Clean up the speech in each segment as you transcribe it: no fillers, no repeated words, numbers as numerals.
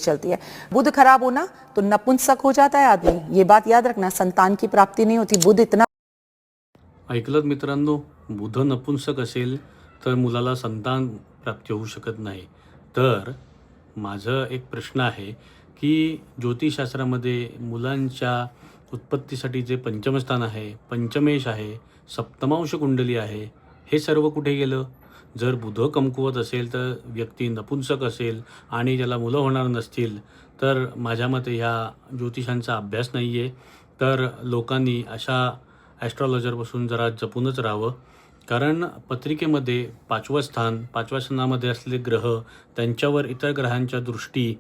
चलती है। बुध खराब होना तो नपुंसक हो जाता है आदमी, ये बात याद रखना। संतान की प्राप्ति नहीं होती, बुध इतना। ऐकलत मित्रांनो, बुध नपुंसक असेल तर मुलाला संतान प्राप्ती होऊ शकत नाही. तर माझं एक प्रश्न आहे की ज्योतिषशास्त्रामध्ये मुलांच्या उत्पत्तीसाठी जे पंचमस्थान आहे, पंचमेश आहे, सप्तमांश कुंडली आहे, हे सर्व कुठे गेलं? जर बुध कमकुवत असेल तर व्यक्ती नपुंसक असेल आणि त्याला मुलं होणार नसतील तर माझ्या मते ह्या ज्योतिषांचा अभ्यास नाही आहे. तर लोकांनी अशा ॲस्ट्रॉलॉजरपासून जरा जपूनच राहावं. कारण पत्रिकेमध्ये पाचव्या स्थानामध्ये असलेले ग्रह, त्यांच्यावर इतर ग्रहांच्या दृष्टी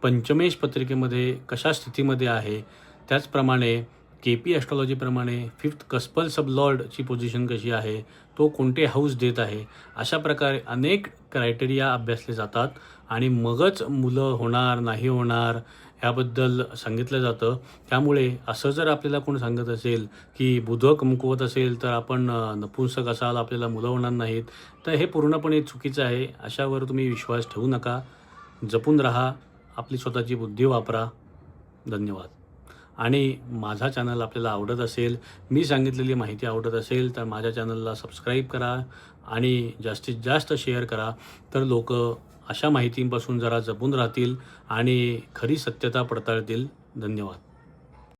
पंचमेश पत्रिकेमध्ये कशा स्थितीमध्ये आहे, त्याचप्रमाणे KP ॲस्ट्रॉलॉजीप्रमाणे 5th कस्पल सबलॉर्डची पोझिशन कशी आहे, तो कोणते हाऊस देत आहे, अशा प्रकारे अनेक क्रायटेरिया अभ्यासले जातात आणि मगच मुलं होणार नाही होणार याबद्दल सांगितलं जातं. त्यामुळे असं जर आपल्याला कोण सांगत असेल की बुध कमकुवत असेल तर आपण नपुंसक असाल, आपल्याला मुलं होणार नाहीत, तर हे पूर्णपणे चुकीचं आहे. अशावर तुम्ही विश्वास ठेवू नका. जपून राहा, आपली स्वतःची बुद्धी वापरा. धन्यवाद. आणि माझा चॅनल आपल्याला आवडत असेल, मी सांगितलेली माहिती आवडत असेल तर माझ्या चॅनलला सबस्क्राईब करा आणि जास्तीत जास्त शेअर करा. तर लोक अशा माहितींपासून जरा जपून राहतील आणि खरी सत्यता पडताळतील. धन्यवाद.